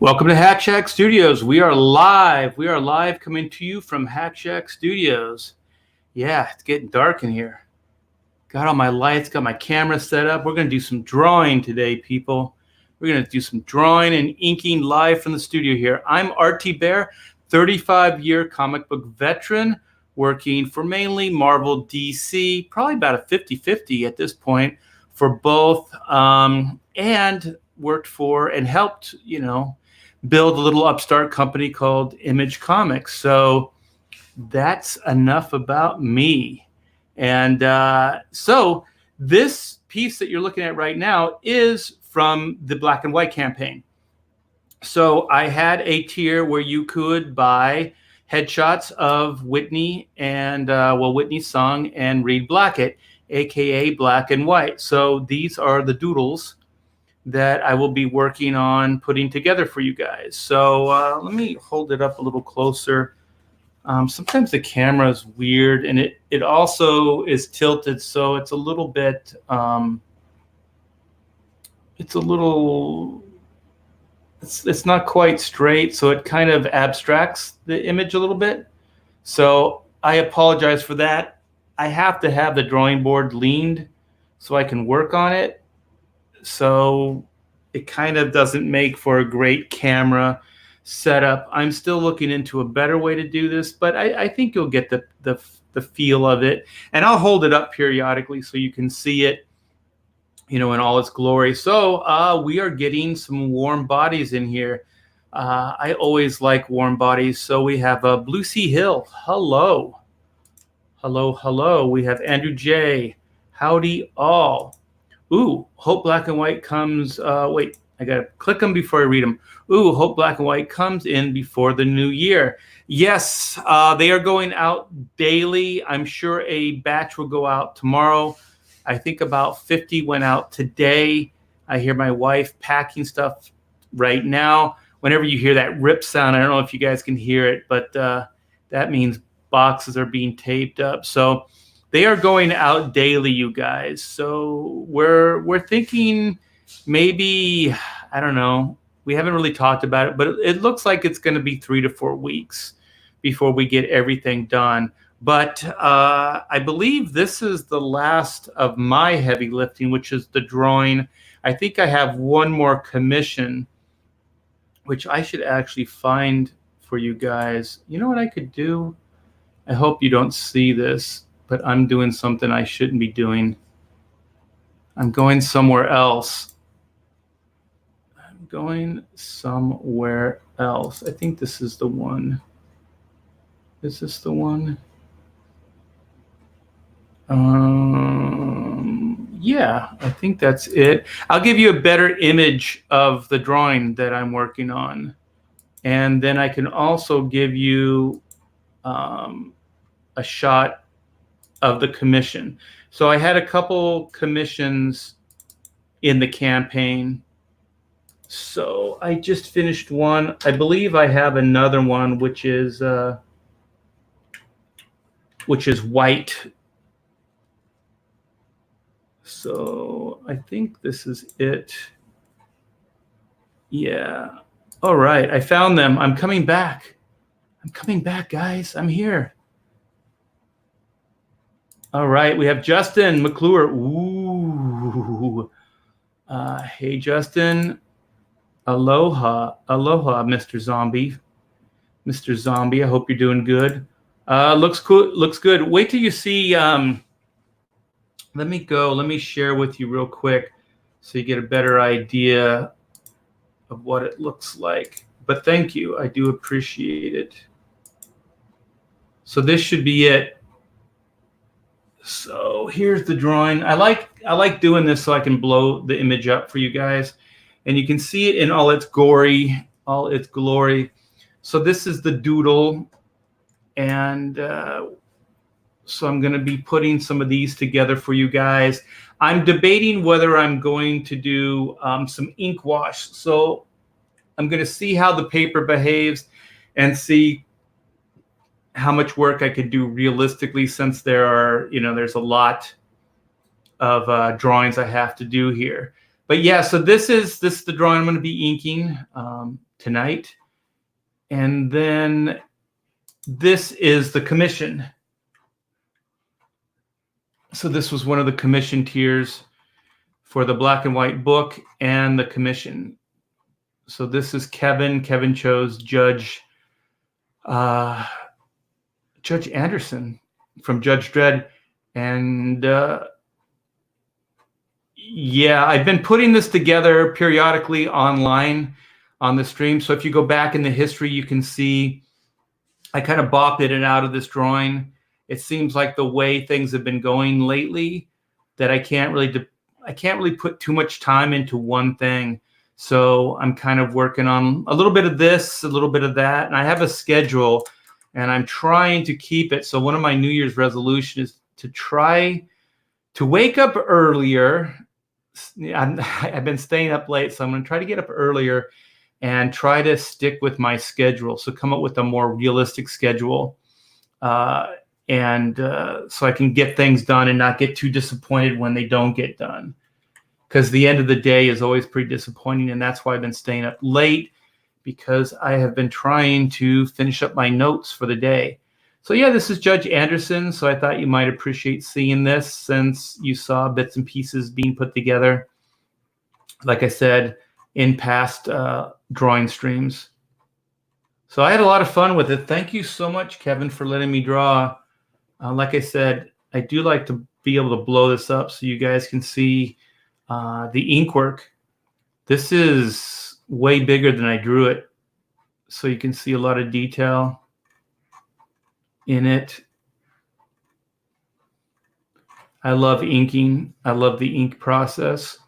Welcome to Hack Shack Studios. We are live. We are live coming to you from Hack Shack Studios. Yeah, it's getting dark in here. Got all my lights, got my camera set up. We're going to do some drawing today, people. We're going to do some drawing and inking live from the studio here. I'm RT Bear, 35-year comic book veteran, working for mainly Marvel, DC, probably about a 50-50 at this point for both, and worked for and helped, build a little upstart company called Image Comics. So that's enough about me. And so this piece that you're looking at right now is from the Black and White campaign. So I had a tier where you could buy headshots of Whitney and, Whitney's song and Reed Blackett, aka Black and White. So these are the doodles that I will be working on putting together for you guys. So let me hold it up a little closer. Sometimes the camera is weird, and it also is tilted, so it's a little bit, it's not quite straight, so it kind of abstracts the image a little bit. So I apologize for that. I have to have the drawing board leaned so I can work on it. So it kind of doesn't make for a great camera setup. I'm still looking into a better way to do this, but I think you'll get the feel of it. And I'll hold it up periodically so you can see it, in all its glory. So we are getting some warm bodies in here. I always like warm bodies. So we have Blue Sea Hill. Hello. Hello, hello. We have Andrew J. Howdy all. Ooh, Hope Black and White comes, wait, I got to click them before I read them. Ooh, Hope Black and White comes in before the new year. Yes, they are going out daily. I'm sure a batch will go out tomorrow. I think about 50 went out today. I hear my wife packing stuff right now. Whenever you hear that rip sound, I don't know if you guys can hear it, but that means boxes are being taped up. So they are going out daily, you guys. So we're thinking maybe, I don't know, we haven't really talked about it, but it looks like it's going to be 3 to 4 weeks before we get everything done. But I believe this is the last of my heavy lifting, which is the drawing. I think I have one more commission, which I should actually find for you guys. You know what I could do? I hope you don't see this, but I'm doing something I shouldn't be doing. I'm going somewhere else. I'm going somewhere else. I think this is the one. Is this the one? Yeah, I think that's it. I'll give you a better image of the drawing that I'm working on. And then I can also give you a shot of the commission. So I had a couple commissions in the campaign. So I just finished one. I believe I have another one, which is white. So I think this is it. Yeah. All right. I found them. I'm coming back. I'm coming back, guys. I'm here. All right, we have Justin McClure. Ooh. Hey, Justin. Aloha. Aloha, Mr. Zombie. Mr. Zombie, I hope you're doing good. Looks cool. Looks good. Wait till you see. Let me share with you real quick so you get a better idea of what it looks like. But thank you. I do appreciate it. So this should be it. So here's the drawing. I like doing this so I can blow the image up for you guys, and you can see it in all its glory. So this is the doodle, and so I'm going to be putting some of these together for you guys. I'm debating whether I'm going to do some ink wash. So I'm going to see how the paper behaves and see how much work I could do realistically, since there's a lot of drawings I have to do here. But yeah, so this is the drawing I'm going to be inking tonight. And then this is the commission. So this was one of the commission tiers for the black and white book and the commission. So this is Kevin. Kevin chose Judge Anderson from Judge Dredd. And yeah, I've been putting this together periodically online on the stream. So if you go back in the history, you can see I kind of bopped in and out of this drawing. It seems like the way things have been going lately that I can't really put too much time into one thing. So I'm kind of working on a little bit of this, a little bit of that, and I have a schedule, and I'm trying to keep it. So one of my New Year's resolutions is to try to wake up earlier. I've been staying up late, so I'm going to try to get up earlier and try to stick with my schedule. So come up with a more realistic schedule, and so I can get things done and not get too disappointed when they don't get done. Because the end of the day is always pretty disappointing, and that's why I've been staying up late, because I have been trying to finish up my notes for the day. So yeah, this is Judge Anderson, so I thought you might appreciate seeing this since you saw bits and pieces being put together, like I said, in past drawing streams. So I had a lot of fun with it. Thank you so much, Kevin, for letting me draw. Like I said, I do like to be able to blow this up so you guys can see the ink work. This is way bigger than I drew it, so you can see a lot of detail in it. I love inking. I love the ink process.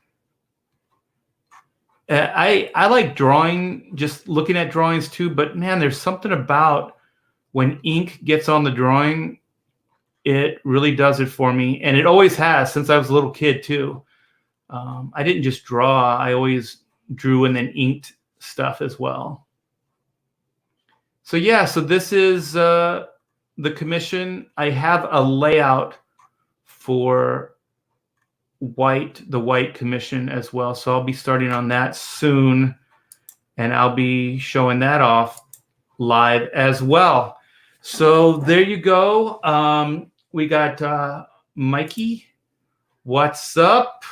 I like drawing, just looking at drawings too, but man, there's something about when ink gets on the drawing, it really does it for me. And it always has since I was a little kid too. I didn't just draw, I always drew and then inked stuff as well. So yeah, so this is the commission. I have a layout for the white commission as well. So I'll be starting on that soon, and I'll be showing that off live as well. So there you go. We got Mikey. What's up?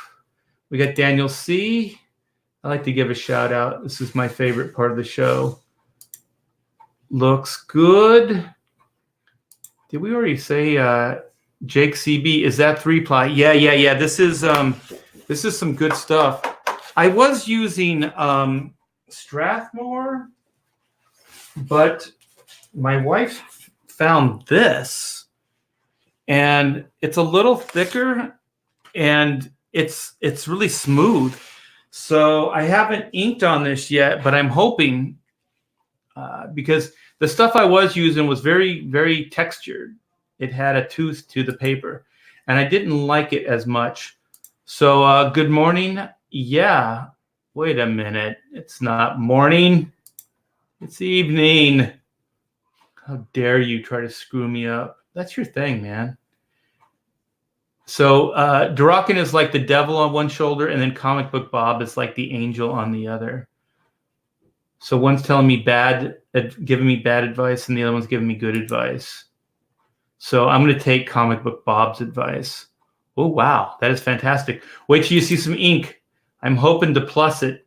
We got Daniel C. I like to give a shout out. This is my favorite part of the show. Looks good. Did we already say Jake CB? Is that 3-ply? Yeah. This is some good stuff. I was using Strathmore, but my wife found this, and it's a little thicker, and it's really smooth. So I haven't inked on this yet, but I'm hoping, because the stuff I was using was very, very textured. It had a tooth to the paper, and I didn't like it as much. So good morning. Yeah, wait a minute. It's not morning. It's evening. How dare you try to screw me up? That's your thing, man. So Durakan is like the devil on one shoulder, and then Comic Book Bob is like the angel on the other. So one's telling me giving me bad advice, and the other one's giving me good advice. So I'm going to take Comic Book Bob's advice. Oh, wow. That is fantastic. Wait till you see some ink. I'm hoping to plus it.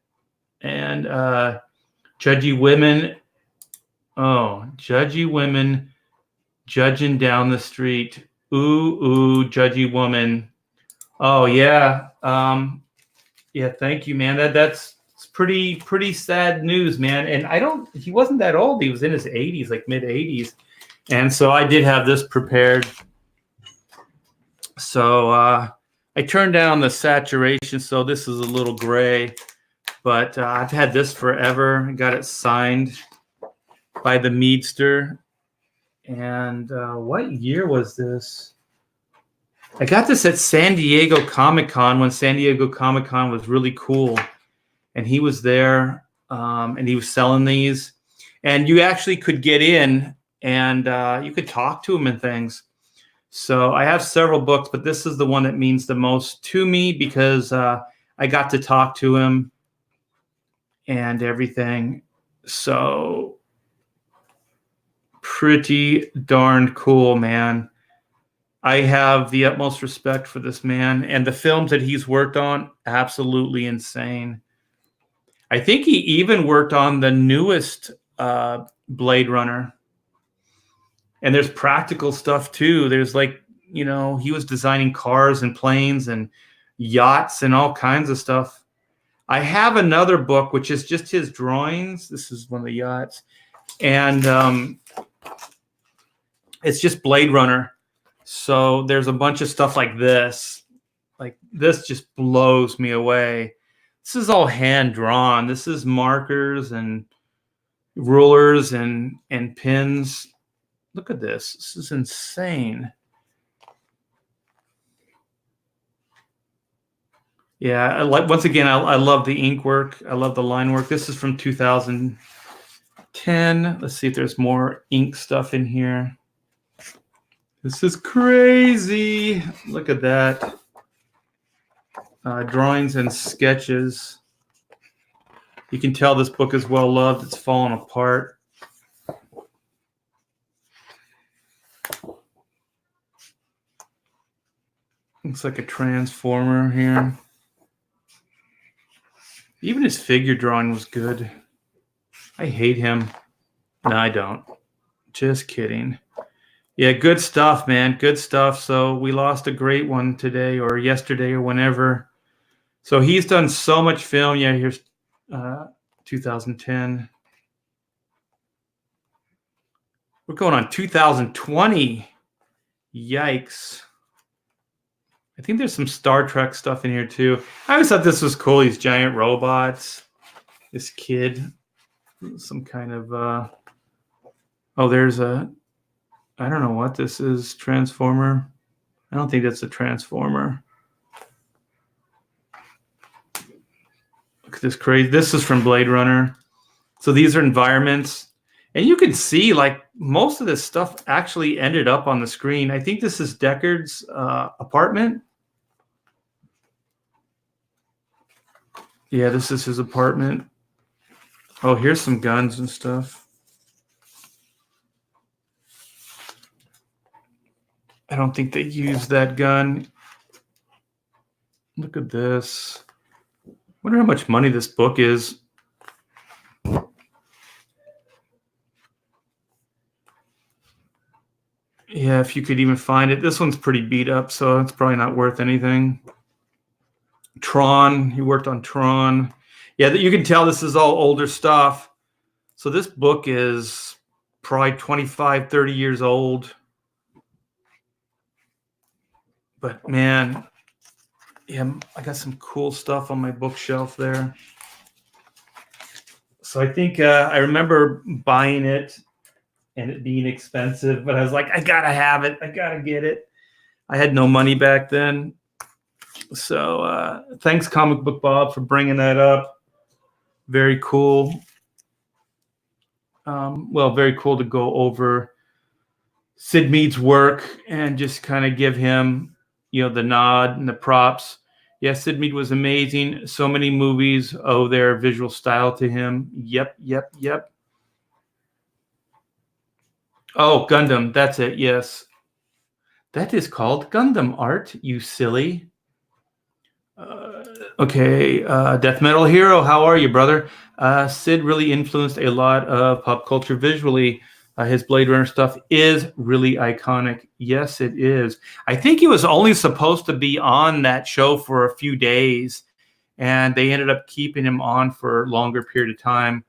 And judgy women. Oh, judgy women judging down the street. Ooh, judgy woman. Oh, yeah. Yeah, thank you, man. That's pretty sad news, man. And he wasn't that old. He was in his 80s, like mid 80s. And so I did have this prepared. So I turned down the saturation, so this is a little gray. But I've had this forever. I got it signed by the Meadster. And what year was this? I got this at San Diego Comic-Con when San Diego Comic-Con was really cool. And he was there, and he was selling these. And you actually could get in, and you could talk to him and things. So I have several books, but this is the one that means the most to me because I I got to talk to him and everything. So pretty darn cool, man. I have the utmost respect for this man, and the films that he's worked on, absolutely insane. I think he even worked on the newest Blade Runner. And there's practical stuff too. There's like, you know, he was designing cars and planes and yachts and all kinds of stuff. I have another book, which is just his drawings. This is one of the yachts. And it's just Blade Runner. So there's a bunch of stuff like this. Like this just blows me away. This is all hand drawn. This is markers and rulers and pins. Look at this. This is insane. Yeah, once again, I love the ink work. I love the line work. This is from 2010. Let's see if there's more ink stuff in here. This is crazy. Look at that. Drawings and sketches. You can tell this book is well loved. It's fallen apart. Looks like a transformer here. Even his figure drawing was good. I hate him. No, I don't. Just kidding. Yeah, good stuff, man. Good stuff. So we lost a great one today or yesterday or whenever. So he's done so much film. Yeah, here's 2010. We're going on 2020. Yikes. I think there's some Star Trek stuff in here too. I always thought this was cool. These giant robots. This kid. Some kind of oh, there's a, I don't know what this is. Transformer. I don't think that's a transformer. Look at this crazy. This is from Blade Runner. So these are environments. And you can see like most of this stuff actually ended up on the screen. I think this is Deckard's apartment. Yeah, this is his apartment. Oh, here's some guns and stuff. I don't think they used that gun. Look at this. Wonder how much money this book is. Yeah, if you could even find it. This one's pretty beat up, so it's probably not worth anything. Tron, he worked on Tron. Yeah, you can tell this is all older stuff. So this book is probably 25, 30 years old. But man, yeah, I got some cool stuff on my bookshelf there. So I think I remember buying it and it being expensive, but I was like, I gotta have it. I gotta get it. I had no money back then. So thanks, Comic Book Bob, for bringing that up. Very cool. Well, very cool to go over Sid Mead's work and just kind of give him, you know, the nod and the props. Yes, Sid Mead was amazing. So many movies owe their visual style to him. Yep. Oh, Gundam. That's it. Yes. That is called Gundam art, you silly. Okay. Death Metal Hero. How are you, brother? Sid really influenced a lot of pop culture visually. His Blade Runner stuff is really iconic. Yes, it is. I think he was only supposed to be on that show for a few days, and they ended up keeping him on for a longer period of time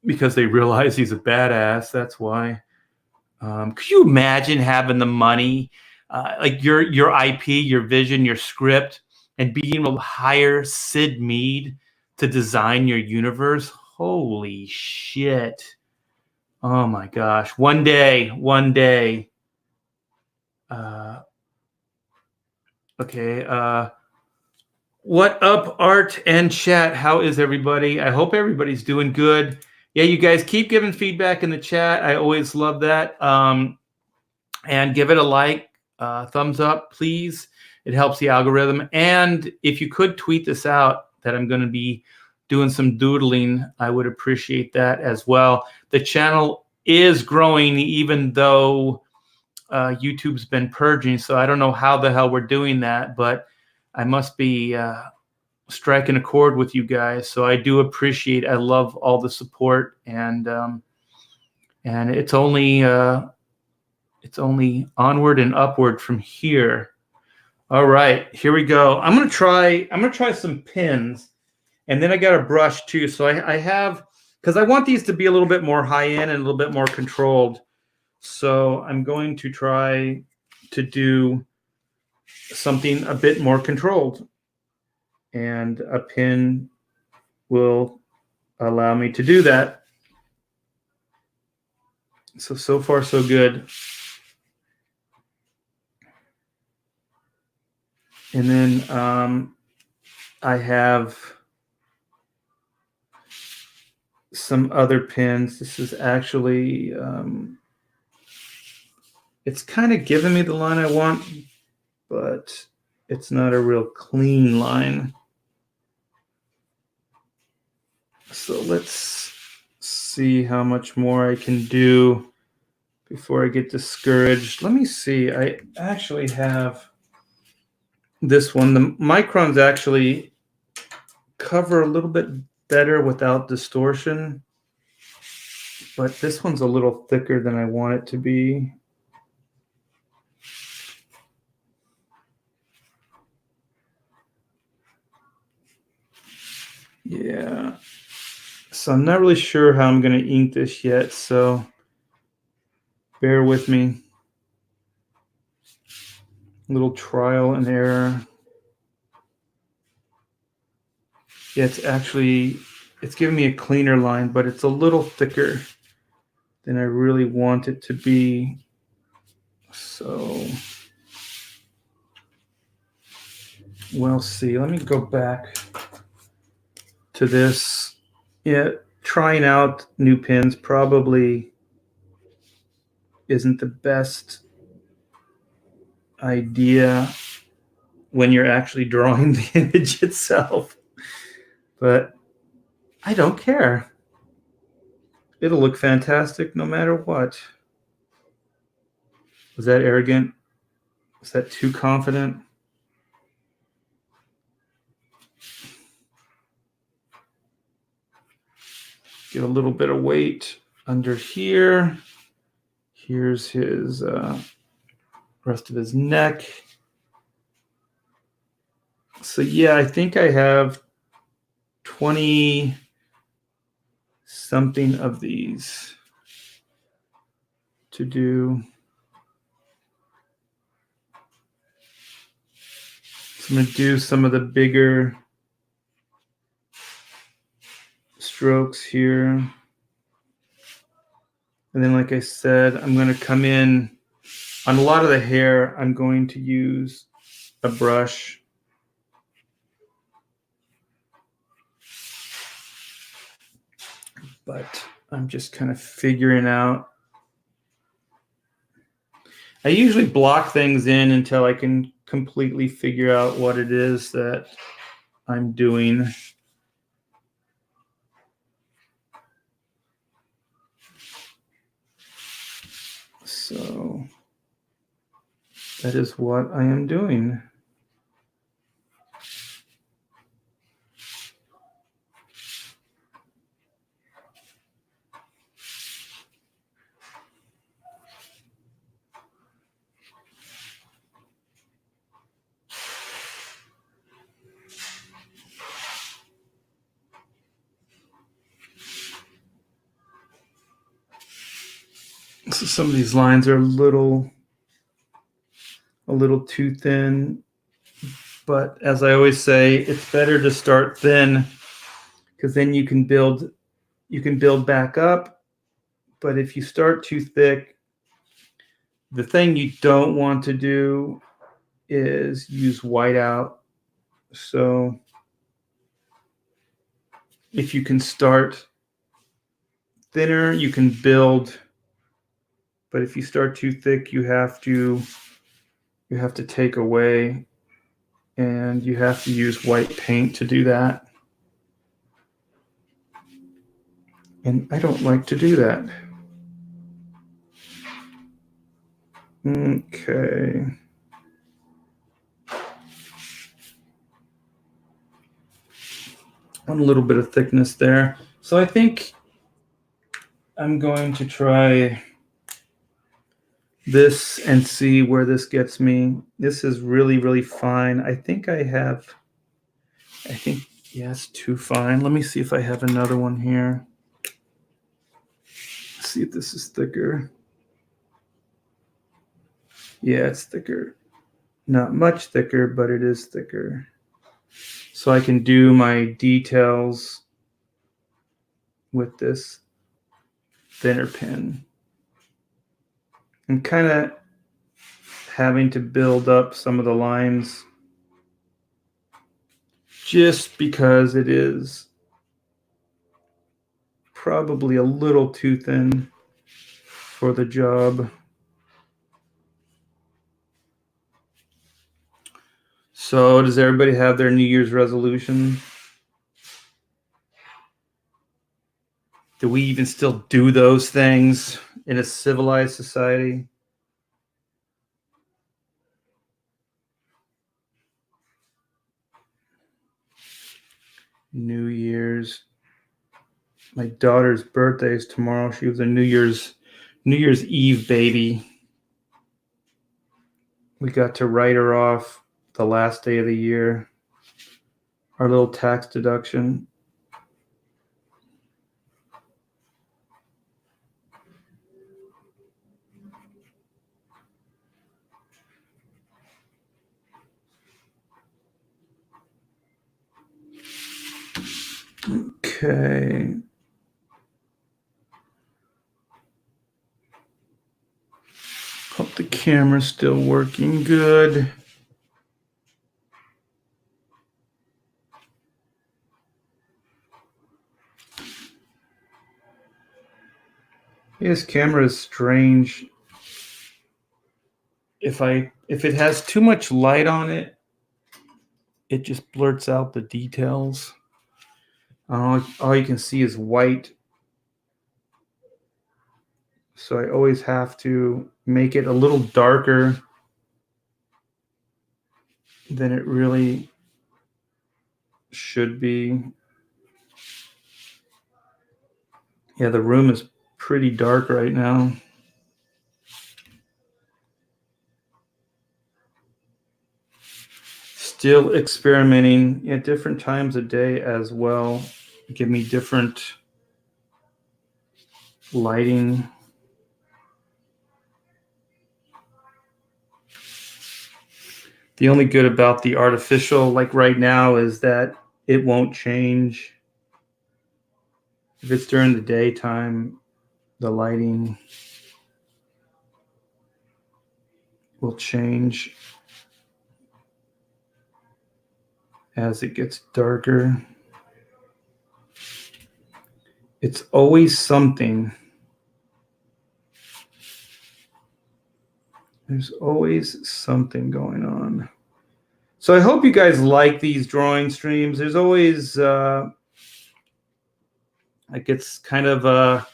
because they realize he's a badass. That's why. Could you imagine having the money, like your IP, your vision, your script, and being able to hire Sid Mead to design your universe? Holy shit. Oh my gosh. One day. Okay. What up, Art and chat? How is everybody? I hope everybody's doing good. Yeah, you guys keep giving feedback in the chat. I always love that. And give it a like, thumbs up, please. It helps the algorithm. And if you could tweet this out that I'm going to be doing some doodling, I would appreciate that as well. The channel is growing even though YouTube's been purging, so I don't know how the hell we're doing that, but I must be striking a chord with you guys. So I do appreciate. I love all the support, and it's only onward and upward from here. All right, here we go. I'm gonna try some pins, and then I got a brush too. So I have, because I want these to be a little bit more high end and a little bit more controlled. So I'm going to try to do something a bit more controlled, and a pin will allow me to do that. So far so good. And then I have some other pins. This is actually it's kind of giving me the line I want, but it's not a real clean line. So let's see how much more I can do before I get discouraged. Let me see. I actually have this one. The microns actually cover a little bit better without distortion, but this one's a little thicker than I want it to be. Yeah. So I'm not really sure how I'm going to ink this yet, so bear with me. A little trial and error. Yeah, it's giving me a cleaner line, but it's a little thicker than I really want it to be. So we'll see. Let me go back to this. Yeah, trying out new pins probably isn't the best idea when you're actually drawing the image itself, but I don't care. It'll look fantastic no matter what. Was that arrogant? Was that too confident? Get a little bit of weight under here. Here's his rest of his neck. So yeah, I think I have 20 something of these to do. So I'm going to do some of the bigger strokes here. And then, like I said, I'm going to come in on a lot of the hair. I'm going to use a brush. But I'm just kind of figuring out. I usually block things in until I can completely figure out what it is that I'm doing. So that is what I am doing. So some of these lines are a little too thin, but as I always say, it's better to start thin because then you can build back up. But if you start too thick, the thing you don't want to do is use whiteout. So if you can start thinner, you can build. But if you start too thick, you have to take away. and you have to use white paint to do that. And I don't like to do that. Okay. A little bit of thickness there. So I think I'm going to try this and see where this gets me. This is really, really fine. I think, yeah, it's too fine. Let me see if I have another one here. Let's see if this is thicker. Yeah, it's thicker. Not much thicker, but it is thicker. So I can do my details with this thinner pen. I'm kind of having to build up some of the lines just because it is probably a little too thin for the job. So does everybody have their New Year's resolution? Do we even still do those things in a civilized society? New Year's. My daughter's birthday is tomorrow. She was a New Year's Eve baby. We got to write her off the last day of the year. Our little tax deduction. Okay. Hope the camera's still working good. This camera is strange. If it has too much light on it, it just blurts out the details. All you can see is white. So I always have to make it a little darker than it really should be. Yeah, the room is pretty dark right now. Still experimenting at different times of day as well. Give me different lighting. The only good about the artificial, like right now, is that it won't change. If it's during the daytime, the lighting will change as it gets darker. It's always something. There's always something going on. So I hope you guys like these drawing streams. There's always, like, it's kind of a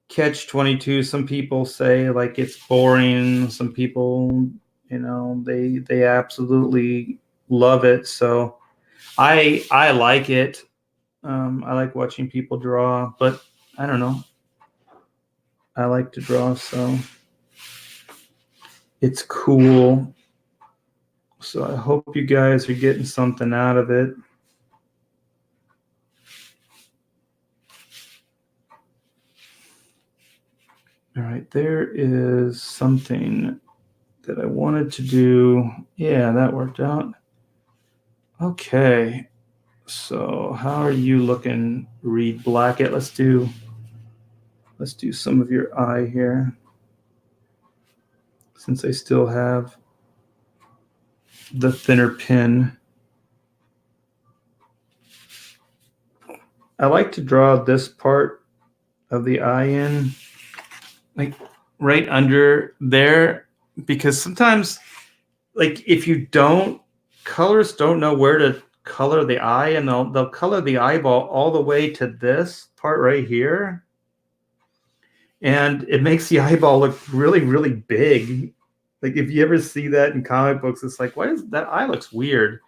catch-22. Some people say like it's boring. Some people, they absolutely love it. So I like it. I like watching people draw, but I don't know. I like to draw, so it's cool. So I hope you guys are getting something out of it. All right, there is something that I wanted to do. Yeah, that worked out. Okay, so how are you looking, Reed Blackett? Let's do some of your eye here, since I still have the thinner pen. I like to draw this part of the eye in, like right under there, because sometimes, like, if you don't colorists don't know where to color the eye, and they'll color the eyeball all the way to this part right here, and it makes the eyeball look really, really big. Like if you ever see that in comic books, it's like, why does that eye looks weird?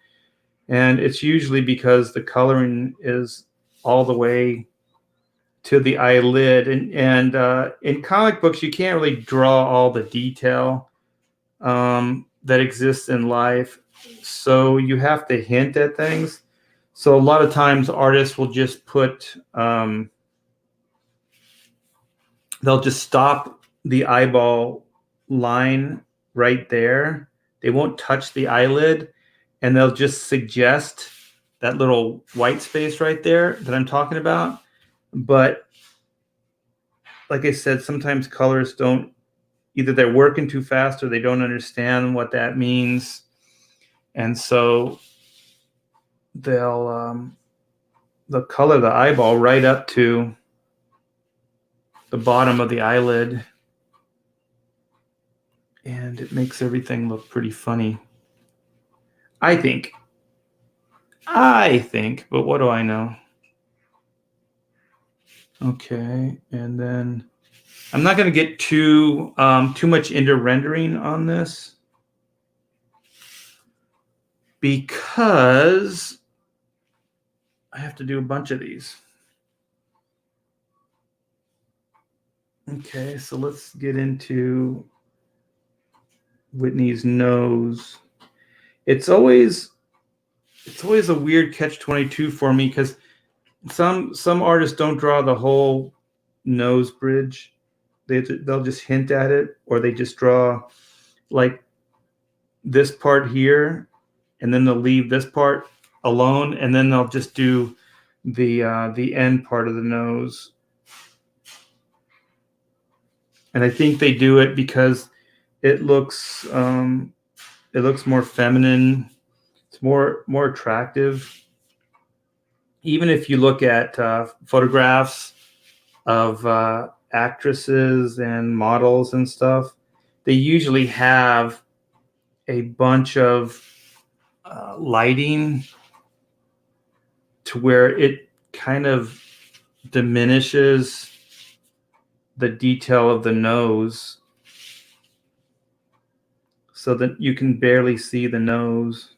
And it's usually because the coloring is all the way to the eyelid. And in comic books, you can't really draw all the detail that exists in life. So you have to hint at things. So a lot of times artists will just put, they'll just stop the eyeball line right there. They won't touch the eyelid, and they'll just suggest that little white space right there that I'm talking about. But like I said, sometimes colorists don't, either they're working too fast or they don't understand what that means. And so they'll color the eyeball right up to the bottom of the eyelid, and it makes everything look pretty funny. I think, but what do I know? Okay, and then I'm not going to get too much into rendering on this because I have to do a bunch of these. Okay, so let's get into Whitney's nose. It's always a weird catch-22 for me because some artists don't draw the whole nose bridge. They'll just hint at it, or they just draw like this part here, and then they'll leave this part alone, and then they'll just do the end part of the nose. And I think they do it because it looks more feminine. It's more attractive. Even if you look at photographs of actresses and models and stuff, they usually have a bunch of lighting to where it kind of diminishes the detail of the nose so that you can barely see the nose.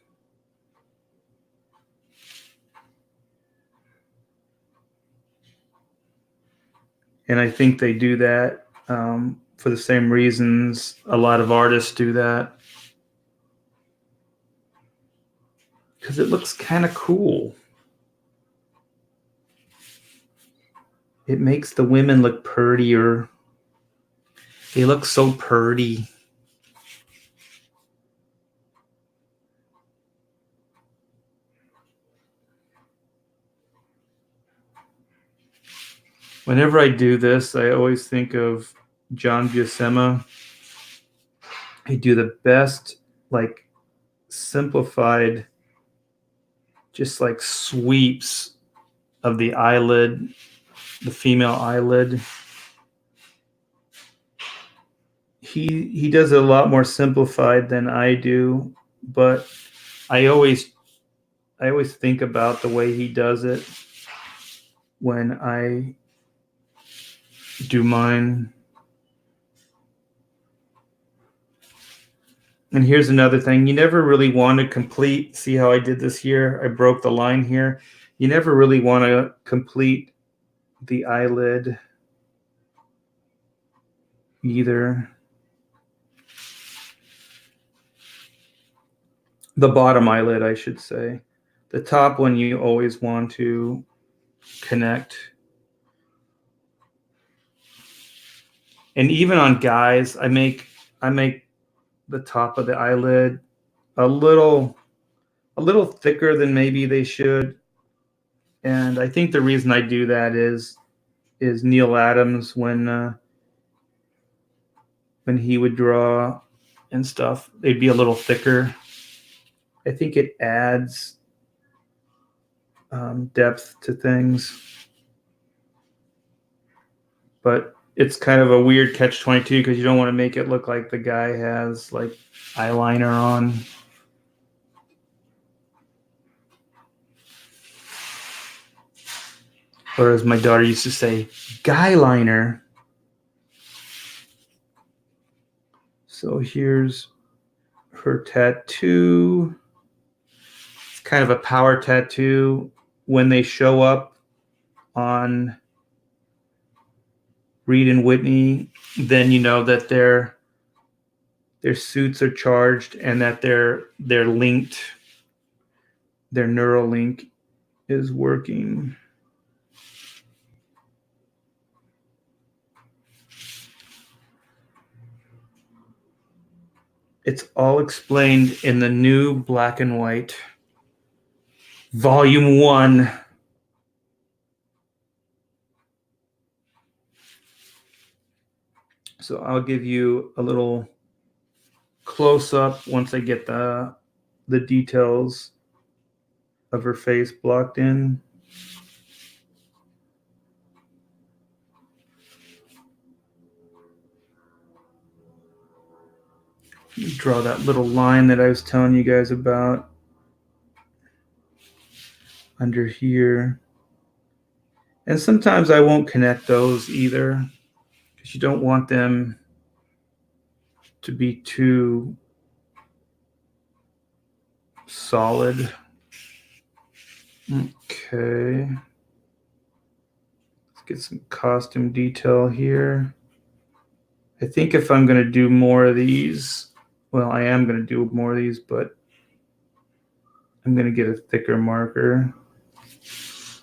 And I think they do that for the same reasons a lot of artists do that. Because it looks kind of cool. It makes the women look prettier. They look so pretty. Whenever I do this, I always think of John Buscema. I do the best, like, simplified, just like sweeps of the eyelid, the female eyelid. He does it a lot more simplified than I do, but I always think about the way he does it when I do mine. And here's another thing. You never really want to complete, see how I did this here? I broke the line here. You never really want to complete the eyelid either. The bottom eyelid, I should say. The top one you always want to connect. And even on guys, I make the top of the eyelid a little thicker than maybe they should. And I think the reason I do that is Neil Adams when he would draw and stuff, they'd be a little thicker. I think it adds depth to things. But it's kind of a weird catch-22 because you don't want to make it look like the guy has like eyeliner on. or as my daughter used to say, guy liner. So here's her tattoo. It's kind of a power tattoo. When they show up on Reed and Whitney, then you know that their suits are charged and that they're linked. Their neural link is working. It's all explained in the new black and white volume 1. So I'll give you a little close up once I get the details of her face blocked in. Draw that little line that I was telling you guys about under here. And sometimes I won't connect those either, because you don't want them to be too solid. Okay. Let's get some costume detail here. I think if I'm going to do more of these, well, I am going to do more of these, but I'm going to get a thicker marker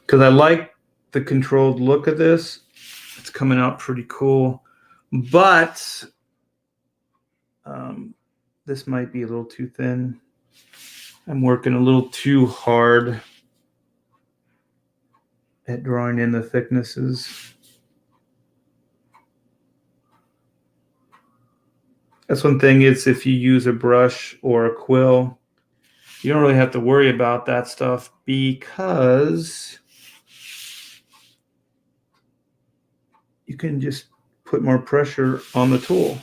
because I like the controlled look of this. It's coming out pretty cool, but this might be a little too thin. I'm working a little too hard at drawing in the thicknesses. That's one thing, is if you use a brush or a quill, you don't really have to worry about that stuff because you can just put more pressure on the tool.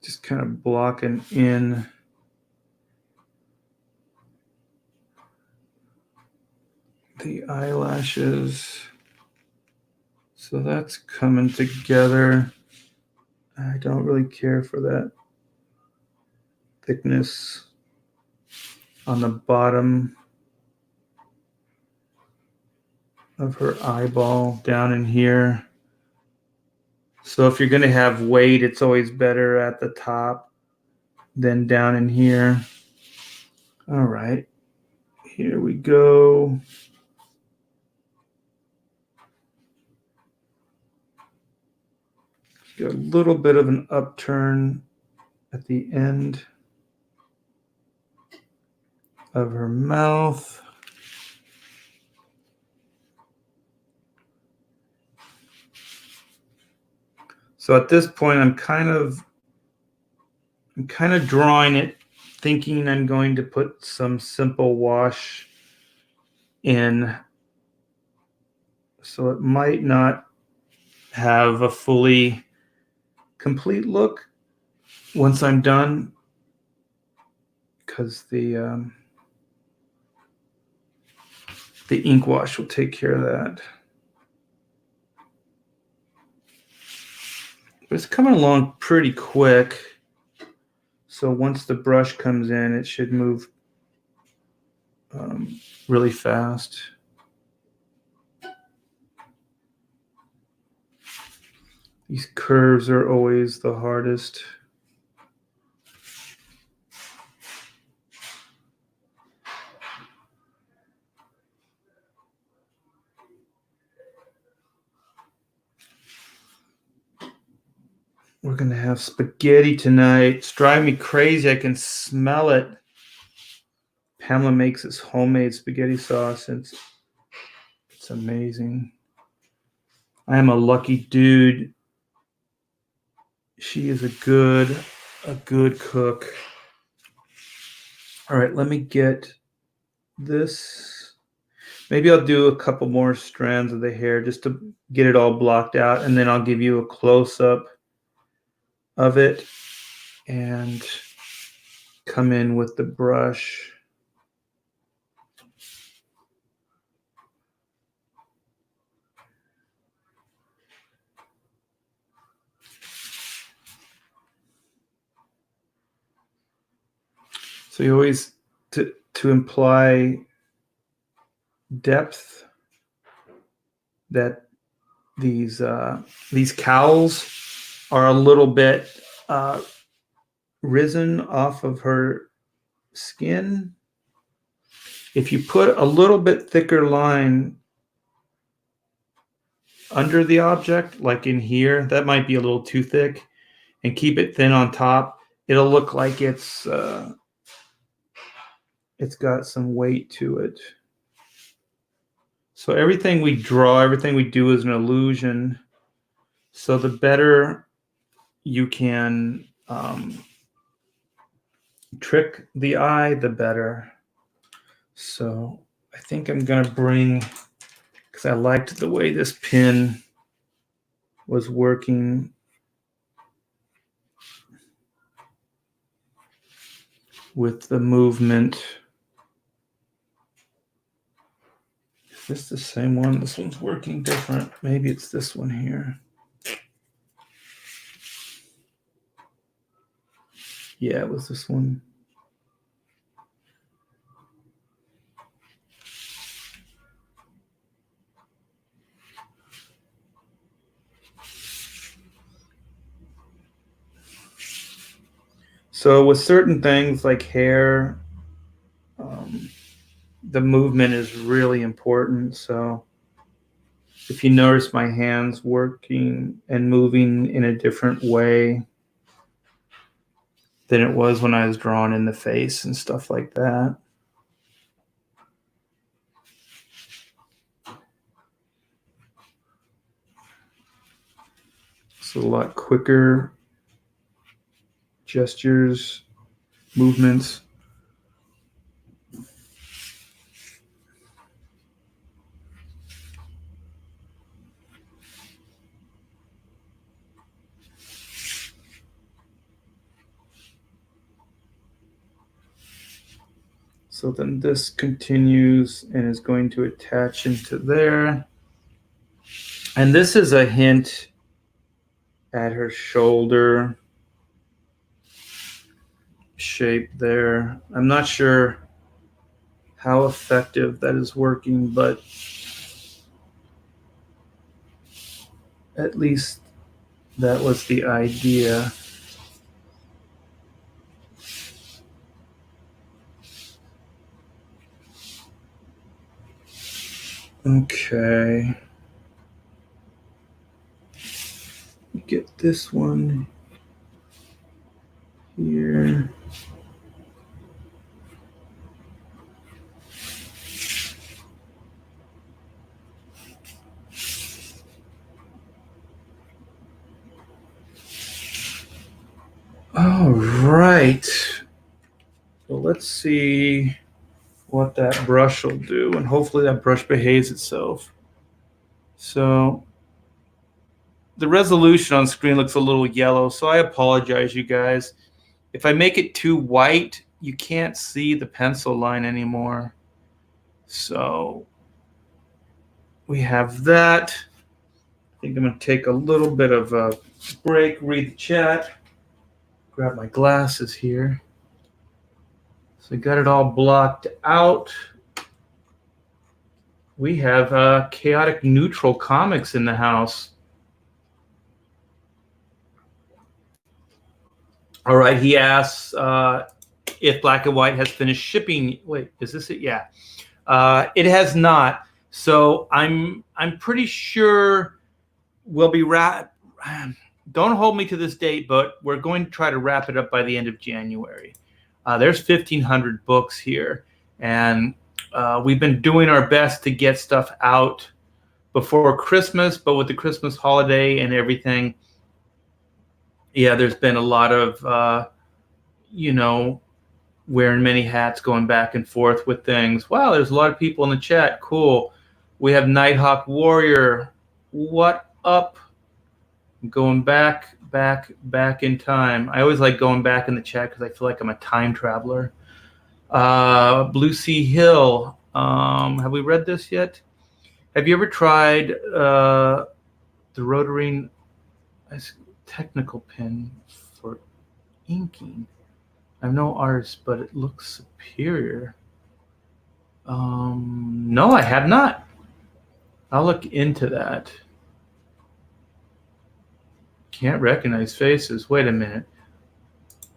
Just kind of blocking in the eyelashes. So that's coming together. I don't really care for that thickness on the bottom of her eyeball down in here. So if you're going to have weight, it's always better at the top than down in here. All right, here we go. Got a little bit of an upturn at the end of her mouth. So at this point, I'm kind of drawing it, thinking I'm going to put some simple wash in. So it might not have a fully complete look once I'm done, because the ink wash will take care of that. But it's coming along pretty quick. So once the brush comes in, it should move really fast. These curves are always the hardest. We're going to have spaghetti tonight. It's driving me crazy. I can smell it. Pamela makes this homemade spaghetti sauce. It's amazing. I am a lucky dude. She is a good cook. All right, let me get this. Maybe I'll do a couple more strands of the hair just to get it all blocked out, and then I'll give you a close-up of it and come in with the brush. So you always, to imply depth, that these cowls are a little bit risen off of her skin. If you put a little bit thicker line under the object, like in here, that might be a little too thick, and keep it thin on top, it'll look like it's got some weight to it. So everything we draw, everything we do is an illusion. So the better you can trick the eye, the better. So I think I'm going to bring, because I liked the way this pin was working, with the movement. Is this the same one? This one's working different. Maybe it's this one here. Yeah, it was this one. So with certain things like hair, the movement is really important. So if you notice my hands working and moving in a different way than it was when I was drawing in the face and stuff like that. So a lot quicker gestures, movements. So then this continues and is going to attach into there. And this is a hint at her shoulder shape there. I'm not sure how effective that is working, but at least that was the idea. Okay. Get this one here. All right. So let's see what that brush will do, and hopefully that brush behaves itself. So the resolution on screen looks a little yellow, so I apologize, you guys. If I make it too white, you can't see the pencil line anymore. So we have that. I think I'm going to take a little bit of a break, read the chat, grab my glasses here. So I got it all blocked out. We have Chaotic Neutral Comics in the house. All right, he asks if Black and White has finished shipping. Wait, is this it? Yeah, it has not. So I'm pretty sure we'll be don't hold me to this date, but we're going to try to wrap it up by the end of January. There's 1,500 books here, and we've been doing our best to get stuff out before Christmas, but with the Christmas holiday and everything, yeah, there's been a lot of, wearing many hats, going back and forth with things. Wow, there's a lot of people in the chat. Cool. We have Nighthawk Warrior. What up? I'm going back back in time. I always like going back in the chat because I feel like I'm a time traveler. Blue Sea Hill. Have we read this yet? Have you ever tried the rotary technical pen for inking? I'm no artist, but it looks superior. No, I have not. I'll look into that. Can't recognize faces. Wait a minute.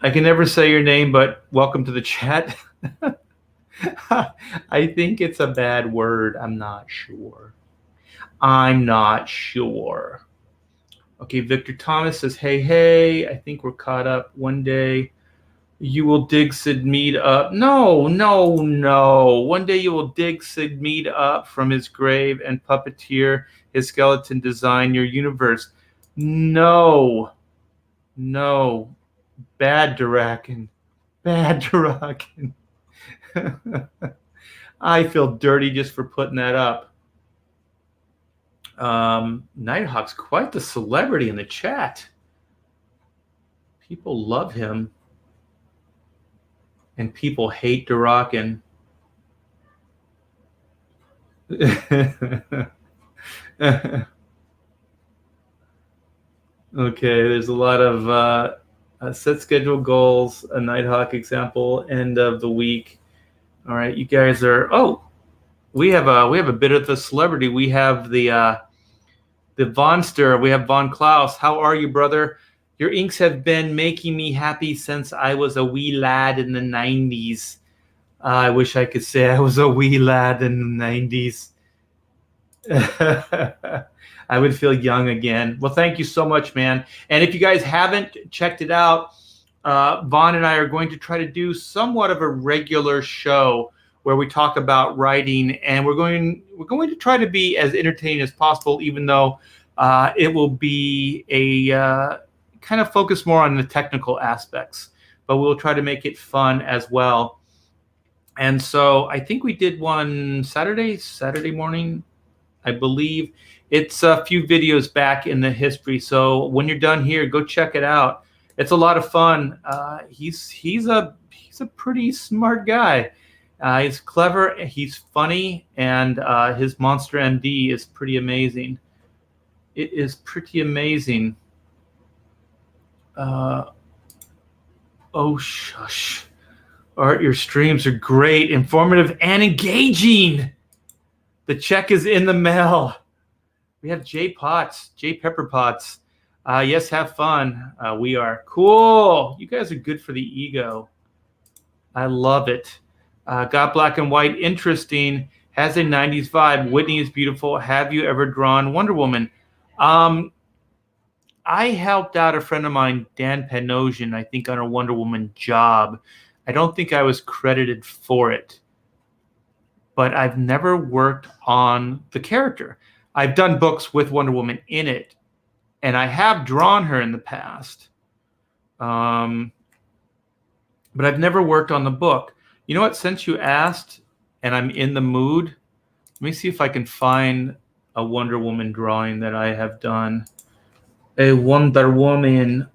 I can never say your name, but welcome to the chat. I think it's a bad word. I'm not sure. Okay, Victor Thomas says, hey, I think we're caught up. One day you will dig Sid Mead up. No. One day you will dig Sid Mead up from his grave and puppeteer his skeleton, design your universe. No. Bad Durakin. I feel dirty just for putting that up. Nighthawk's quite the celebrity in the chat. People love him. And people hate Durakin. Okay, there's a lot of set schedule goals, a Nighthawk example, end of the week. All right, you guys are. Oh, we have a bit of a celebrity. We have the Vonster. We have Von Klaus. How are you, brother? Your inks have been making me happy since I was a wee lad in the 90s. I wish I could say I was a wee lad in the 90s. I would feel young again. Well, thank you so much, man. And if you guys haven't checked it out, Vaughn and I are going to try to do somewhat of a regular show where we talk about writing, and we're going to try to be as entertaining as possible, even though it will be a kind of focus more on the technical aspects, but we'll try to make it fun as well. And so I think we did one Saturday morning, I believe. It's a few videos back in the history. So when you're done here, go check it out. It's a lot of fun. He's a pretty smart guy. He's clever. He's funny, and his Monster MD is pretty amazing. It is pretty amazing. Oh shush! Art, your streams are great, informative, and engaging. The check is in the mail. We have J Pepper Potts. Yes, have fun. We are cool. You guys are good for the ego. I love it. Got Black and White, interesting. Has a 90s vibe. Whitney is beautiful. Have you ever drawn Wonder Woman? I helped out a friend of mine, Dan Panosian, I think, on a Wonder Woman job. I don't think I was credited for it, but I've never worked on the character. I've done books with Wonder Woman in it, and I have drawn her in the past, but I've never worked on the book. You know what? Since you asked, and I'm in the mood, let me see if I can find a Wonder Woman drawing that I have done. A Wonder Woman.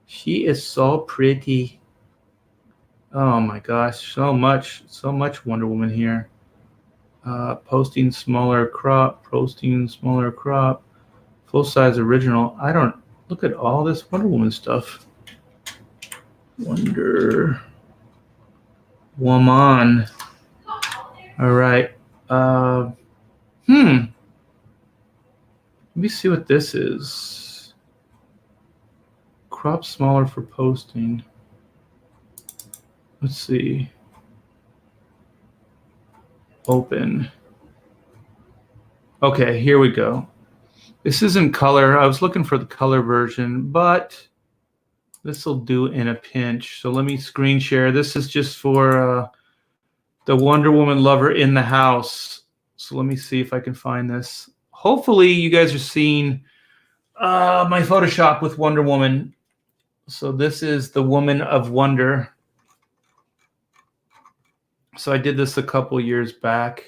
She is so pretty. Oh my gosh, so much Wonder Woman here. Posting smaller crop, full size original. I don't look at all this Wonder Woman stuff. Wonder Woman. All right. Let me see what this is. Crop smaller for posting. Let's see. Open. Okay, here we go. This isn't color. I was looking for the color version, but this will do in a pinch. So let me screen share. This is just for the Wonder Woman lover in the house. So let me see if I can find this. Hopefully you guys are seeing my Photoshop with Wonder Woman. So this is the Woman of Wonder. So I did this a couple years back.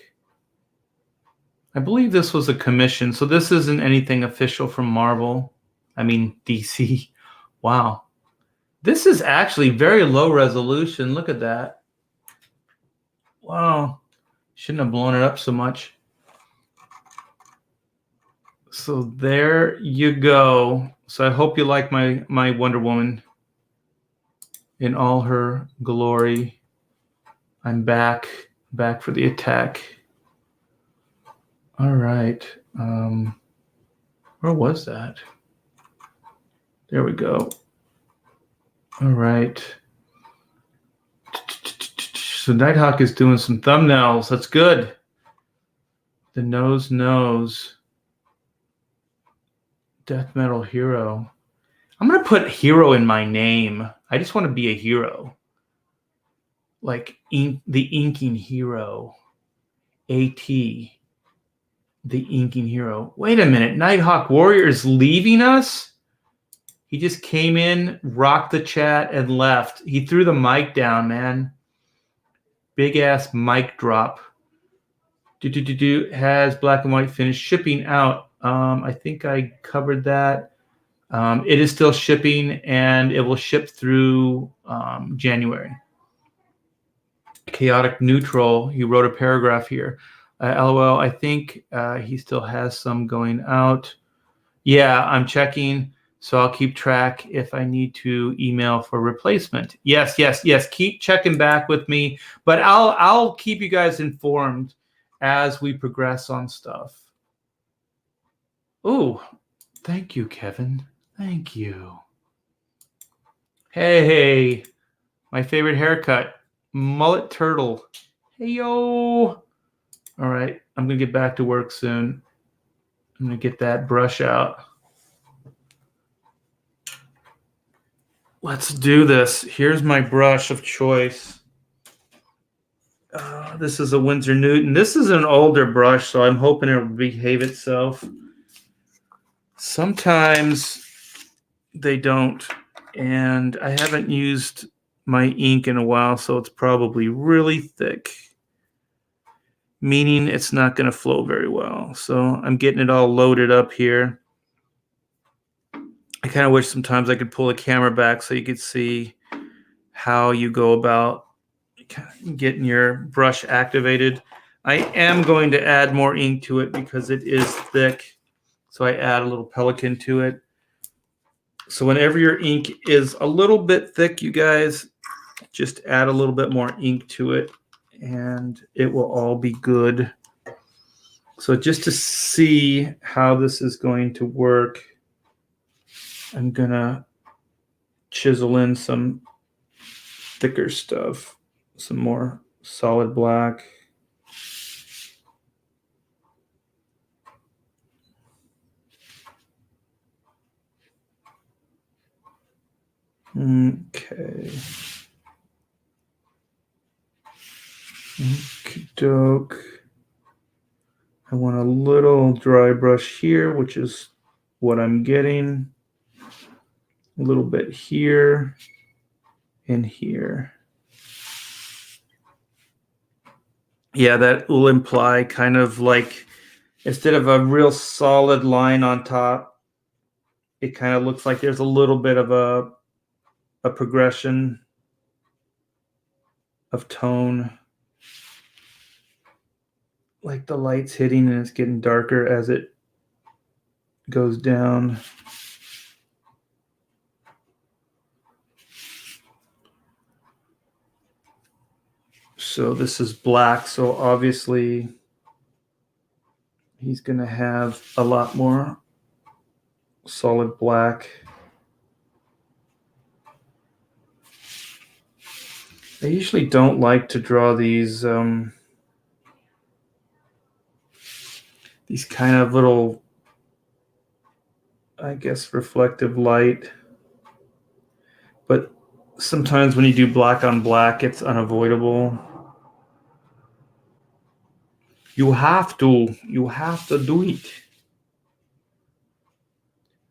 I believe this was a commission, so this isn't anything official from Marvel. I mean, DC. Wow. This is actually very low resolution. Look at that. Wow. Shouldn't have blown it up so much. So there you go. So I hope you like my Wonder Woman in all her glory. I'm back for the attack. All right. Where was that? There we go. All right. So Nighthawk is doing some thumbnails. That's good. The nose. Death Metal Hero. I'm going to put hero in my name. I just want to be a hero. Like the inking hero. AT. The inking hero. Wait a minute. Nighthawk Warrior is leaving us? He just came in, rocked the chat, and left. He threw the mic down, man. Big ass mic drop. Has black and white finish shipping out. I think I covered that. It is still shipping, and it will ship through January. Chaotic Neutral. He wrote a paragraph here. LOL. I think he still has some going out. Yeah, I'm checking. So I'll keep track if I need to email for replacement. Yes. Keep checking back with me, but I'll keep you guys informed as we progress on stuff. Oh, thank you, Kevin. Thank you. Hey, my favorite haircut, mullet turtle. Hey, yo. All right, I'm going to get back to work soon. I'm going to get that brush out. Let's do this. Here's my brush of choice. This is a Winsor Newton. This is an older brush, so I'm hoping it will behave itself. Sometimes they don't, and I haven't used my ink in a while, so it's probably really thick, meaning it's not going to flow very well. So I'm getting it all loaded up here. I kind of wish sometimes I could pull the camera back so you could see how you go about getting your brush activated. I am going to add more ink to it because it is thick. So I add a little Pelican to it. So whenever your ink is a little bit thick, you guys, just add a little bit more ink to it and it will all be good. So just to see how this is going to work, I'm going to chisel in some thicker stuff, some more solid black. Okay. Okey-doke. I want a little dry brush here, which is what I'm getting. A little bit here and here. Yeah, that will imply kind of like, instead of a real solid line on top, it kind of looks like there's a little bit of a progression of tone. Like the light's hitting and it's getting darker as it goes down. So this is black, so obviously he's going to have a lot more solid black. I usually don't like to draw these kind of little, I guess, reflective light. But sometimes when you do black on black, it's unavoidable. You have to do it.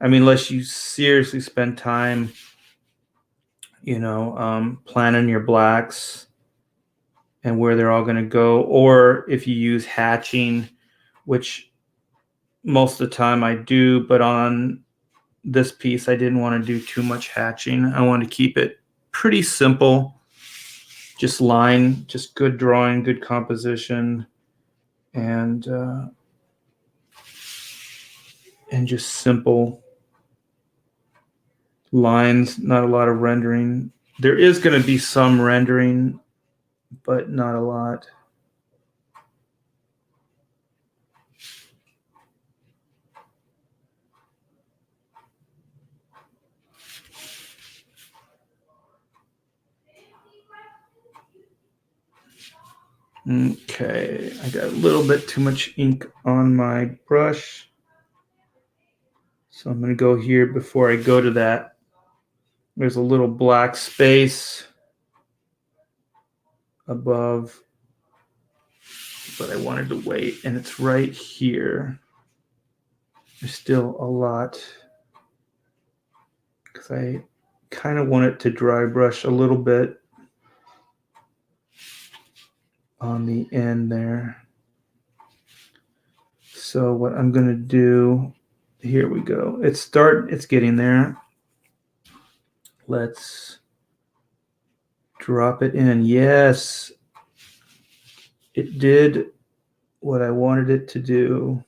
I mean, unless you seriously spend time, planning your blacks and where they're all going to go, or if you use hatching, which most of the time I do, but on this piece, I didn't want to do too much hatching. I want to keep it pretty simple. Just line, just good drawing, good composition, and just simple lines, not a lot of rendering. There is going to be some rendering, but not a lot. Okay, I got a little bit too much ink on my brush. So I'm going to go here before I go to that. There's a little black space above, but I wanted to wait, and it's right here. There's still a lot because I kind of want it to dry brush a little bit on the end there. So what I'm going to do, here we go. It's getting there. Let's drop it in. Yes, it did what I wanted it to do.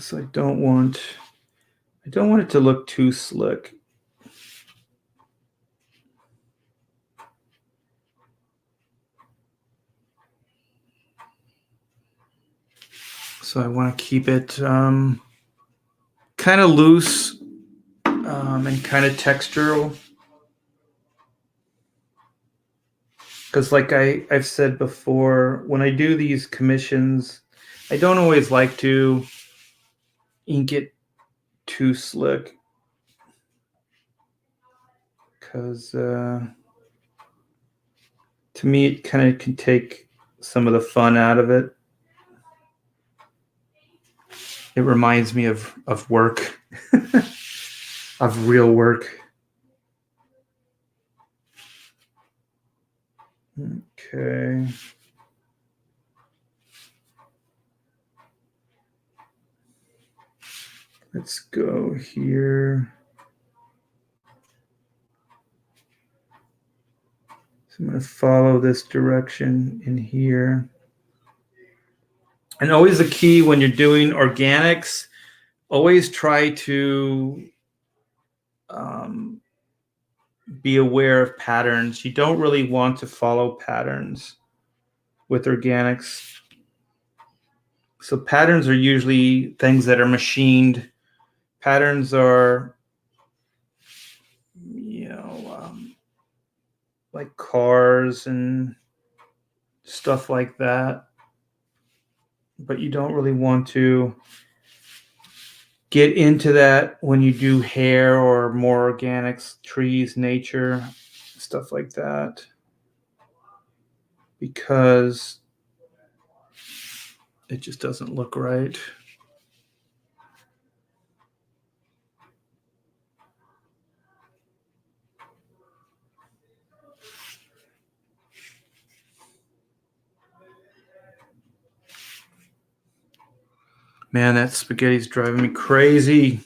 So I don't want it to look too slick. So I want to keep it kind of loose and kind of textural. Because like I've said before, when I do these commissions, I don't always like to ink it too slick. Because to me, it kind of can take some of the fun out of it. It reminds me of work, of real work. Okay. Let's go here. So I'm going to follow this direction in here. And always the key when you're doing organics, always try to be aware of patterns. You don't really want to follow patterns with organics. So patterns are usually things that are machined. Patterns are, like cars and stuff like that. But you don't really want to get into that when you do hair or more organics, trees, nature, stuff like that, because it just doesn't look right. Man, that spaghetti's driving me crazy.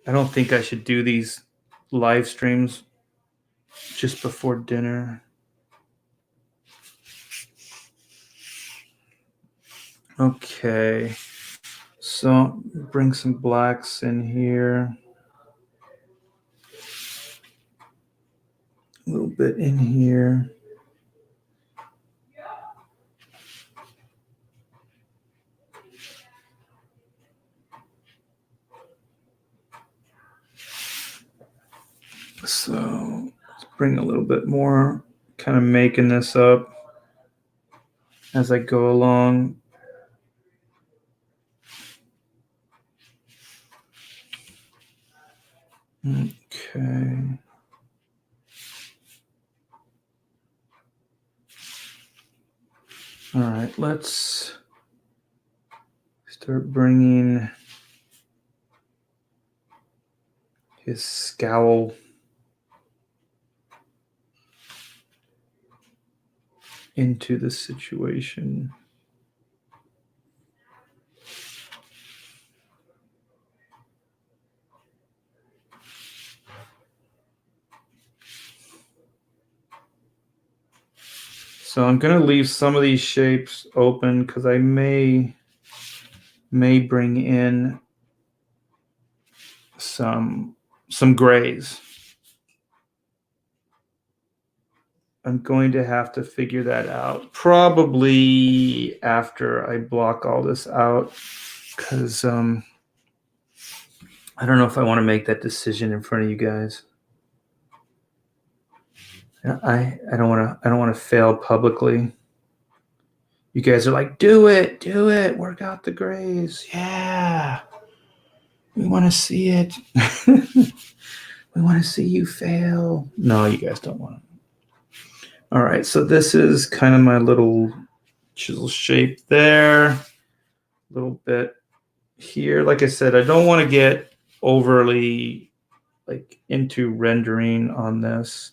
I don't think I should do these live streams just before dinner. Okay, so bring some blacks in here. A little bit in here. So let's bring a little bit more, kind of making this up as I go along. Okay. All right, let's start bringing his scowl into the situation. So I'm going to leave some of these shapes open because I may bring in some grays. I'm going to have to figure that out probably after I block all this out, because I don't know if I want to make that decision in front of you guys. I don't want to fail publicly. You guys are like, do it, work out the grays. Yeah, we want to see it. We want to see you fail. No, you guys don't want it. All right, so this is kind of my little chisel shape there. A little bit here. Like I said, I don't want to get overly like into rendering on this.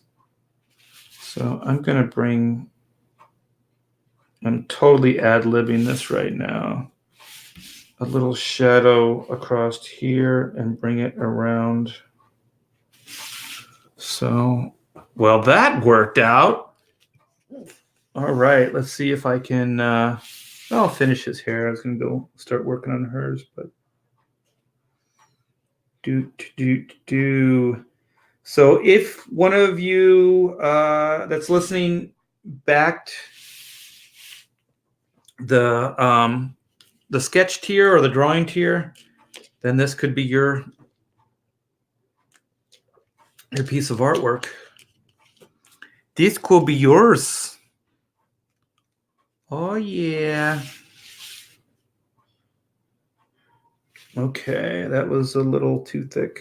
So I'm totally ad-libbing this right now. A little shadow across here and bring it around. So, well, that worked out. All right, let's see if I can, I'll finish his hair. I was going to go start working on hers, but So if one of you that's listening backed the sketch tier or the drawing tier, then this could be your piece of artwork. This could be yours. Oh yeah. Okay, that was a little too thick.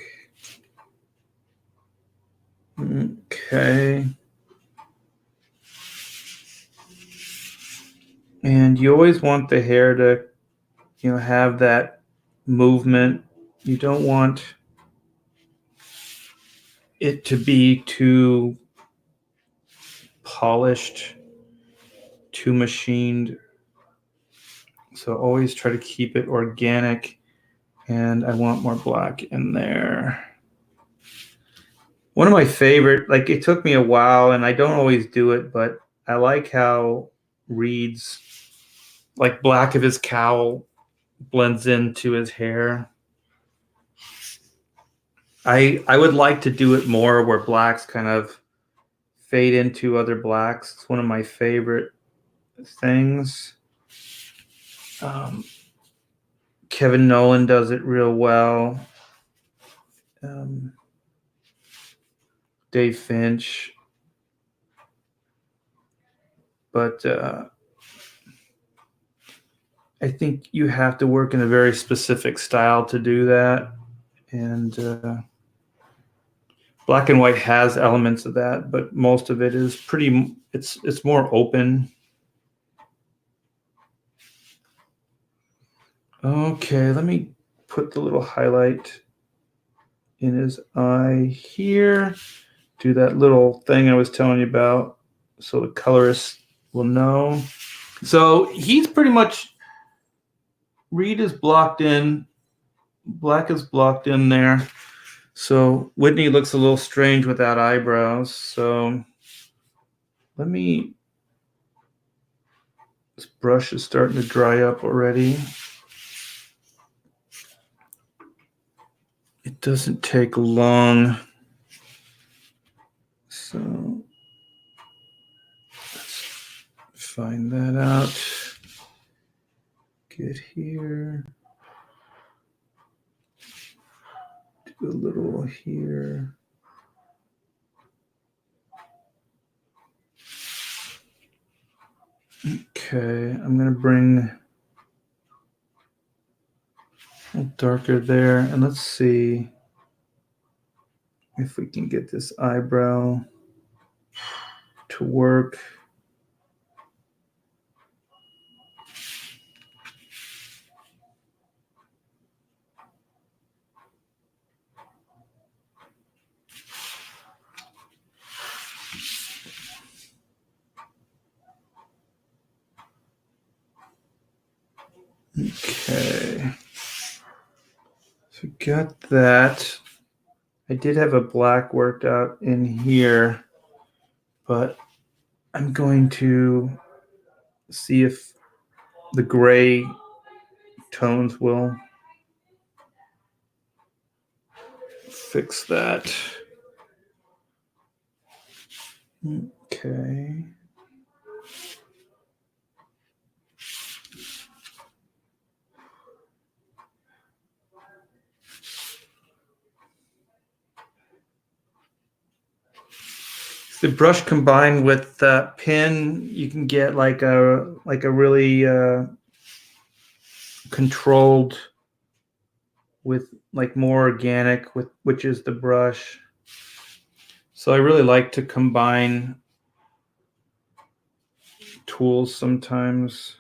Okay. And you always want the hair to, have that movement. You don't want it to be too polished, too machined. So always try to keep it organic. And I want more black in there. One of my favorite, like it took me a while and I don't always do it, but I like how Reed's like black of his cowl blends into his hair. I would like to do it more where blacks kind of fade into other blacks. It's one of my favorite things. Kevin Nolan does it real well. Dave Finch. But I think you have to work in a very specific style to do that. And black and white has elements of that, but most of it is it's more open. Okay, let me put the little highlight in his eye here. Do that little thing I was telling you about so the colorist will know. So he's pretty much, Reed is blocked in, black is blocked in there. So Whitney looks a little strange without eyebrows. So this brush is starting to dry up already. It doesn't take long. So let's find that out. Get here. Do a little here. Okay, I'm going to bring a little darker there. And let's see if we can get this eyebrow to work. Okay. So got that. I did have a black worked out in here, but I'm going to see if the gray tones will fix that. Okay. The brush combined with that pin, you can get like a really controlled with like more organic with which is the brush. So I really like to combine tools sometimes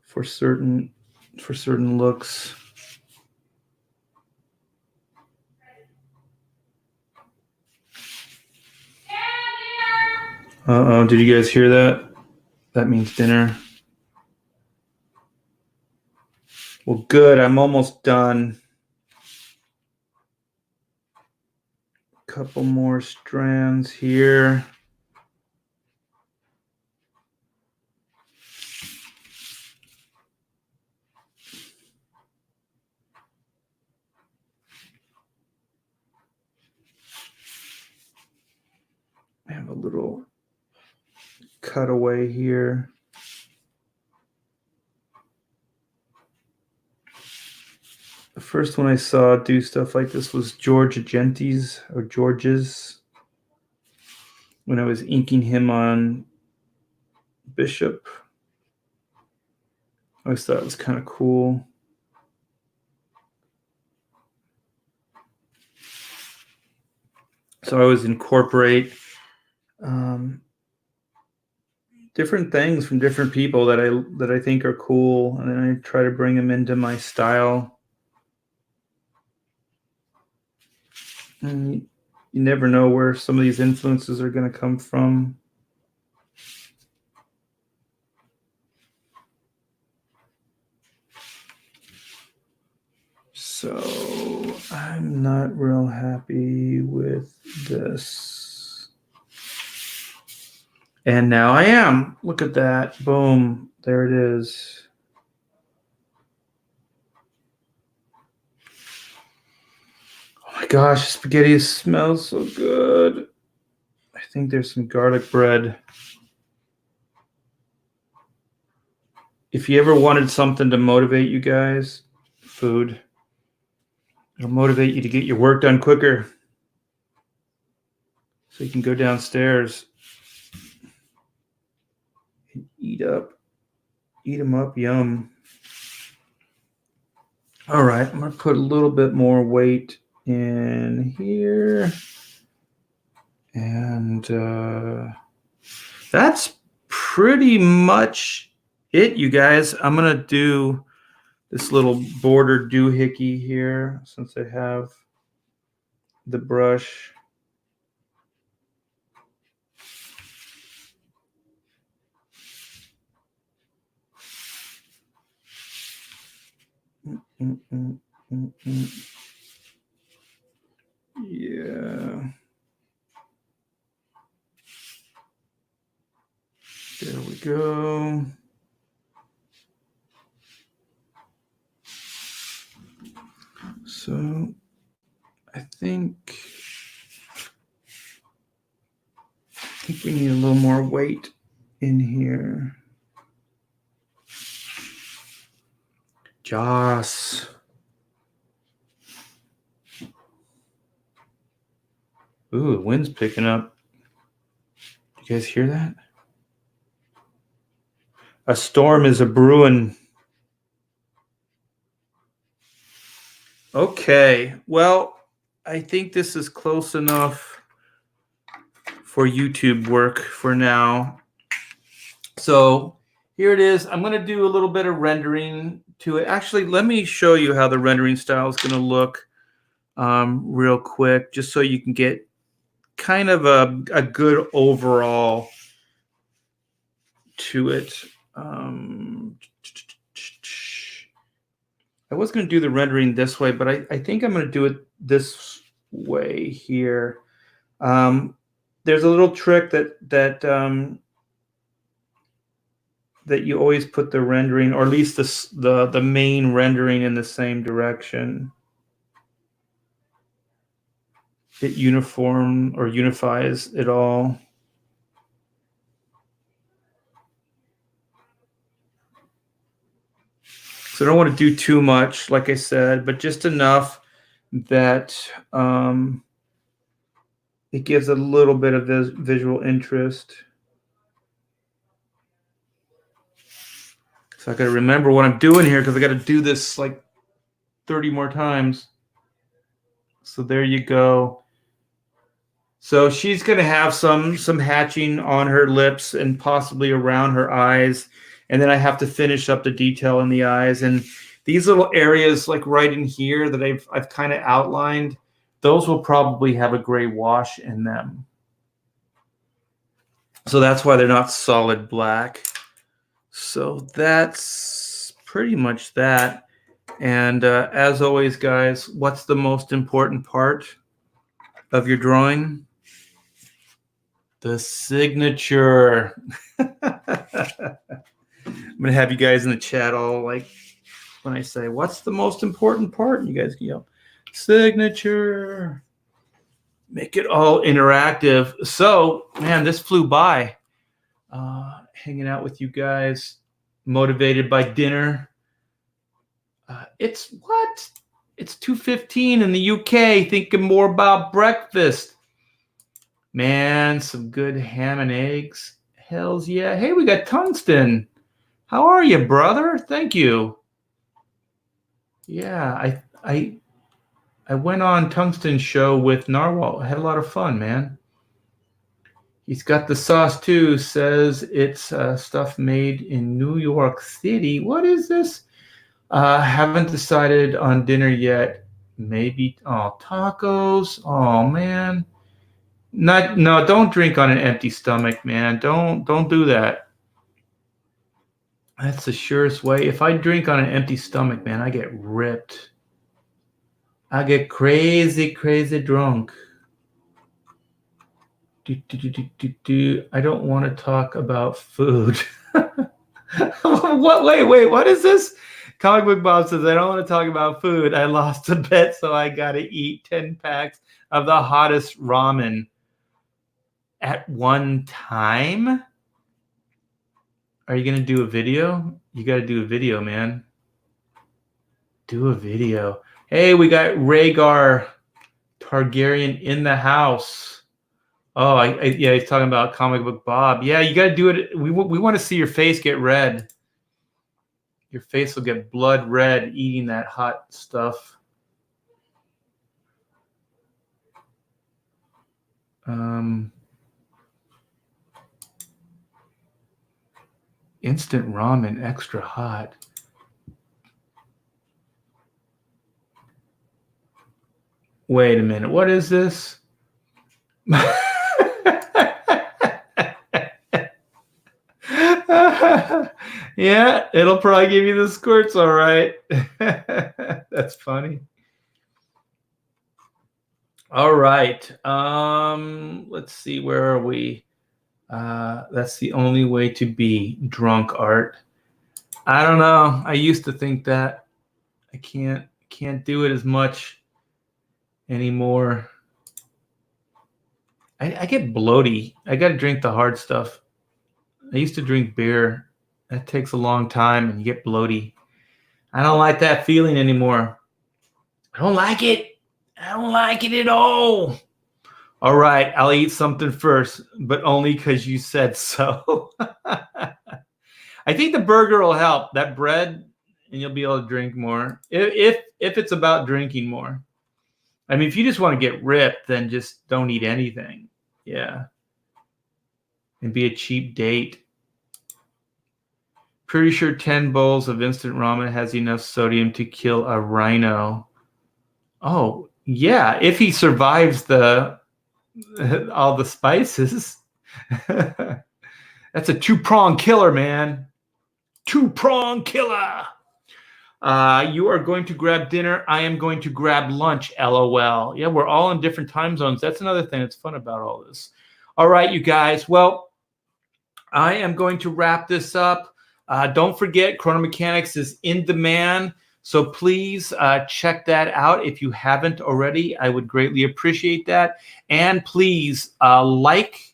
for certain looks. Uh-oh, did you guys hear that? That means dinner. Well, good. I'm almost done. Couple more strands here. I have a little cutaway here. The first one I saw do stuff like this was George Agentes or George's when I was inking him on Bishop. I always thought it was kind of cool. So I always incorporate different things from different people that I think are cool, and then I try to bring them into my style. And you never know where some of these influences are going to come from. So I'm not real happy with this. And now I am. Look at that. Boom. There it is. Oh my gosh, spaghetti smells so good. I think there's some garlic bread. If you ever wanted something to motivate you guys, food. It'll motivate you to get your work done quicker. So you can go downstairs and eat them up, yum. All right, I'm gonna put a little bit more weight in here. And that's pretty much it, you guys. I'm gonna do this little border doohickey here since I have the brush. Yeah. There we go. So I think we need a little more weight in here. Joss. Ooh, the wind's picking up. You guys hear that? A storm is a brewing. Okay, well, I think this is close enough for YouTube work for now. So here it is. I'm going to do a little bit of rendering to it. Actually, let me show you how the rendering style is going to look real quick, just so you can get kind of a good overall to it. I was going to do the rendering this way, but I think I'm going to do it this way here. There's a little trick that you always put the rendering, or at least the main rendering, in the same direction. It unifies it all. So I don't want to do too much, like I said, but just enough that it gives a little bit of visual interest. So I got to remember what I'm doing here, because I got to do this like 30 more times. So there you go. So she's going to have some hatching on her lips and possibly around her eyes. And then I have to finish up the detail in the eyes. And these little areas, like right in here that I've kind of outlined, those will probably have a gray wash in them. So that's why they're not solid black. So that's pretty much that. And as always, guys, what's the most important part of your drawing? The signature. I'm going to have you guys in the chat all like, when I say, what's the most important part? And you guys can yell, signature. Make it all interactive. So, man, this flew by. Hanging out with you guys, motivated by dinner. It's 2:15 in the UK, thinking more about breakfast. Man, some good ham and eggs. Hells yeah. Hey, we got Tungsten. How are you, brother? Thank you. Yeah, I went on Tungsten's show with Narwhal. I had a lot of fun, man. He's got the sauce too. Says it's stuff made in New York City. What is this? Haven't decided on dinner yet. Maybe tacos. Oh man. No, don't drink on an empty stomach, man. Don't do that. That's the surest way. If I drink on an empty stomach, man, I get ripped. I get crazy drunk. I don't want to talk about food. What? Wait, what is this? Comic Book Bob says, I don't want to talk about food. I lost a bet, so I got to eat 10 packs of the hottest ramen at one time. Are you going to do a video? You got to do a video, man. Do a video. Hey, we got Rhaegar Targaryen in the house. Oh, yeah, he's talking about Comic Book Bob. Yeah, you got to do it. We want to see your face get red. Your face will get blood red eating that hot stuff. Instant ramen, extra hot. Wait a minute. What is this? Yeah, it'll probably give you the squirts, all right. That's funny. All right. Let's see. Where are we? That's the only way to be drunk, Art. I don't know. I used to think that. I can't do it as much anymore. I get bloaty. I got to drink the hard stuff. I used to drink beer. That takes a long time and you get bloaty. I don't like that feeling anymore. I don't like it. I don't like it at all. All right, I'll eat something first, but only because you said so. I think the burger will help. That bread, and you'll be able to drink more. If it's about drinking more. I mean, if you just want to get ripped, then just don't eat anything. Yeah. And be a cheap date. Pretty sure 10 bowls of instant ramen has enough sodium to kill a rhino. Oh, yeah. If he survives all the spices. That's a 2-prong killer, man. 2-prong killer. You are going to grab dinner. I am going to grab lunch. LOL. Yeah, we're all in different time zones. That's another thing that's fun about all this. All right, you guys. Well, I am going to wrap this up. Don't forget, Chrono Mechanics is in demand. So please check that out if you haven't already. I would greatly appreciate that. And please like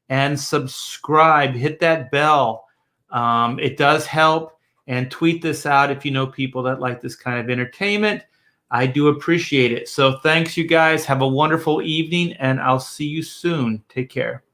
and subscribe. Hit that bell. It does help. And tweet this out if you know people that like this kind of entertainment. I do appreciate it. So thanks, you guys. Have a wonderful evening, and I'll see you soon. Take care.